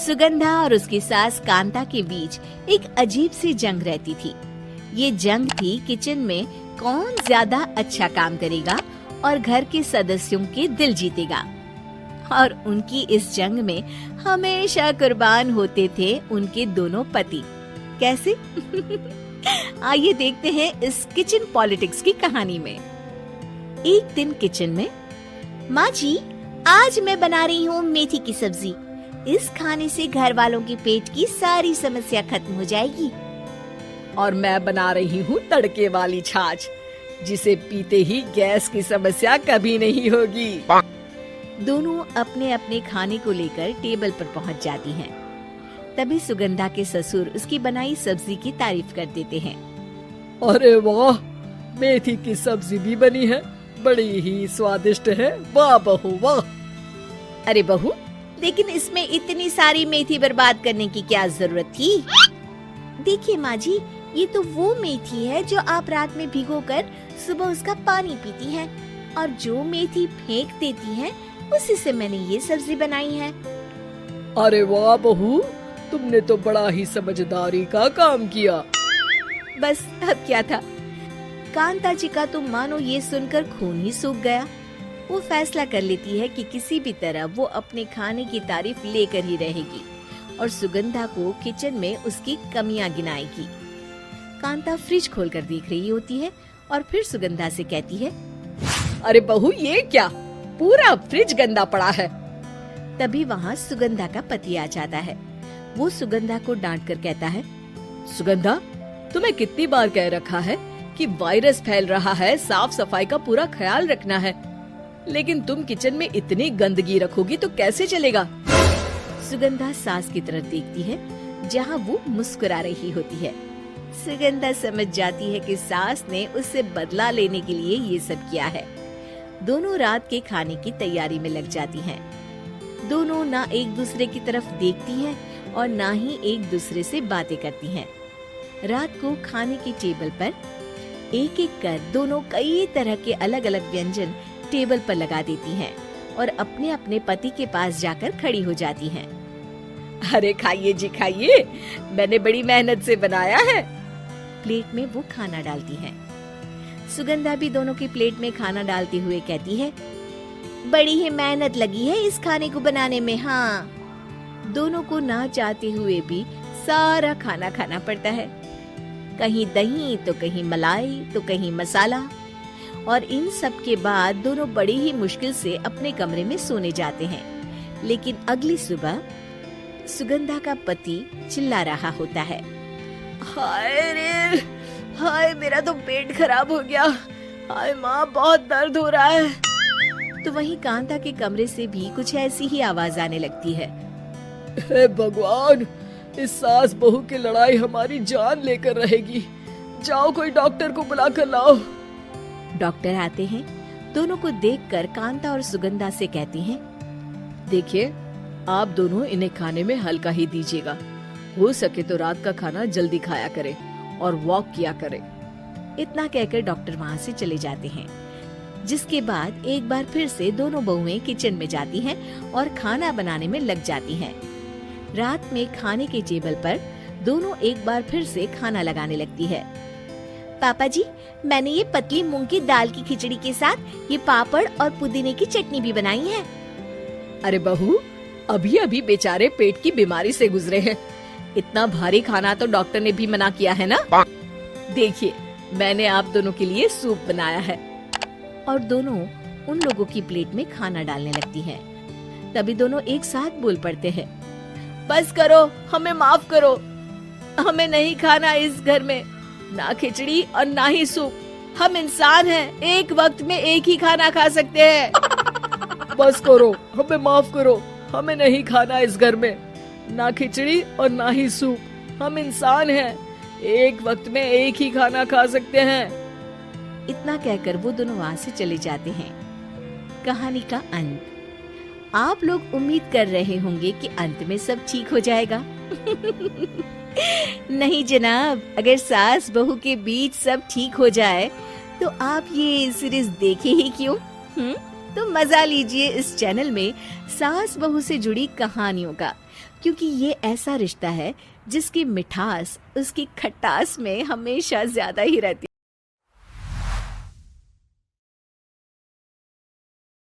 सुगंधा और उसकी सास कांता के बीच एक अजीब सी जंग रहती थी। ये जंग थी किचन में कौन ज्यादा अच्छा काम करेगा और घर के सदस्यों के दिल जीतेगा। और उनकी इस जंग में हमेशा कुर्बान होते थे उनके दोनों पति। कैसे? आइए देखते हैं इस किचन पॉलिटिक्स की कहानी में। एक दिन किचन में, माँ जी आज मैं बना रही हूँ मेथी की सब्जी। इस खाने से घर वालों के पेट की सारी समस्या खत्म हो जाएगी। और मैं बना रही हूँ तड़के वाली छाछ, जिसे पीते ही गैस की समस्या कभी नहीं होगी। दोनों अपने अपने खाने को लेकर टेबल पर पहुँच जाती हैं। तभी सुगंधा के ससुर उसकी बनाई सब्जी की तारीफ कर देते हैं। अरे वाह, मेथी की सब्जी भी बनी है, बड़ी ही स्वादिष्ट है। वाह बहू वाह। अरे बहू, लेकिन इसमें इतनी सारी मेथी बर्बाद करने की क्या जरूरत थी? देखिए माँ जी, ये तो वो मेथी है जो आप रात में भिगोकर सुबह उसका पानी पीती हैं, और जो मेथी फेंक देती हैं, उसी से मैंने ये सब्जी बनाई है। अरे वाह बहू, तुमने तो बड़ा ही समझदारी का काम किया। बस अब क्या था, कांता जी का तो मानो ये सुनकर खून ही सूख गया। वो फैसला कर लेती है कि किसी भी तरह वो अपने खाने की तारीफ लेकर ही रहेगी और सुगंधा को किचन में उसकी कमियां गिनाएगी। कांता फ्रिज खोलकर देख रही होती है और फिर सुगंधा से कहती है, अरे बहू ये क्या, पूरा फ्रिज गंदा पड़ा है। तभी वहाँ सुगंधा का पति आ जाता है। वो सुगंधा को डांट कर कहता है, सुगंधा, तुम्हें कितनी बार कह रखा है कि वायरस फैल रहा है, साफ सफाई का पूरा ख्याल रखना है, लेकिन तुम किचन में इतनी गंदगी रखोगी तो कैसे चलेगा। सुगंधा सास की तरफ देखती है जहाँ वो मुस्कुरा रही होती है। सुगंधा समझ जाती है कि सास ने उससे बदला लेने के लिए ये सब किया है। दोनों रात के खाने की तैयारी में लग जाती हैं। दोनों ना एक दूसरे की तरफ देखती हैं और ना ही एक दूसरे से बातें करती हैं। रात को खाने की टेबल पर एक एक कर दोनों कई तरह के अलग अलग व्यंजन टेबल पर लगा देती हैं और अपने अपने पति के पास जाकर खड़ी हो जाती हैं। अरे खाइए जी खाइए, मैंने बड़ी मेहनत से बनाया है। प्लेट में वो खाना डालती हैं। सुगंधा भी दोनों की प्लेट में खाना डालते हुए कहती है, बड़ी ही मेहनत लगी है इस खाने को बनाने में। हाँ, दोनों को ना चाहते हुए भी सारा खाना खाना पड़ता है। कहीं दही तो कहीं मलाई तो कहीं मसाला। और इन सब के बाद दोनों बड़ी ही मुश्किल से अपने कमरे में सोने जाते हैं। लेकिन अगली सुबह सुगंधा का पति चिल्ला रहा होता है, हाय रे, हाय मेरा तो पेट खराब हो गया, हाय माँ बहुत दर्द हो रहा है। तो वहीं कांता के कमरे से भी कुछ ऐसी ही आवाज आने लगती है। हे भगवान, इस सास बहू की लड़ाई हमारी जान लेकर रहेगी। जाओ कोई डॉक्टर को बुला कर लाओ। डॉक्टर आते हैं। दोनों को देखकर कांता और सुगंधा से कहती हैं, देखिए, आप दोनों इन्हें खाने में हल्का ही दीजिएगा। हो सके तो रात का खाना जल्दी खाया करें और वॉक किया करें। इतना कहकर डॉक्टर वहाँ से चले जाते हैं। जिसके बाद एक बार फिर से दोनों बहुएं किचन में जाती हैं और खाना बनाने में लग जाती हैं। रात में खाने के टेबल पर दोनों एक बार फिर से खाना लगाने लगती है। पापा जी, मैंने ये पतली मूंग की दाल की खिचड़ी के साथ ये पापड़ और पुदीने की चटनी भी बनाई है। अरे बहू, अभी अभी बेचारे पेट की बीमारी से गुजरे हैं, इतना भारी खाना तो डॉक्टर ने भी मना किया है ना। देखिए, मैंने आप दोनों के लिए सूप बनाया है। और दोनों उन लोगों की प्लेट में खाना डालने लगती हैं। तभी दोनों एक साथ बोल पड़ते हैं, बस करो, हमें माफ करो, हमें नहीं खाना इस घर में ना खिचड़ी और ना ही सूप। हम इंसान हैं, एक वक्त में एक ही खाना खा सकते हैं। बस करो, हमें माफ करो, हमें नहीं खाना इस घर में ना खिचड़ी और ना ही सूप। हम इंसान हैं, एक वक्त में एक ही खाना खा सकते हैं। इतना कहकर वो दोनों वहाँ से चले जाते हैं। कहानी का अंत। आप लोग उम्मीद कर रहे होंगे कि अंत में सब ठीक हो जाएगा। नहीं जनाब, अगर सास बहू के बीच सब ठीक हो जाए तो आप ये सीरीज देखे ही क्यों? तो मजा लीजिए इस चैनल में सास बहू से जुड़ी कहानियों का, क्योंकि ये ऐसा रिश्ता है जिसकी मिठास उसकी खटास में हमेशा ज्यादा ही रहती है।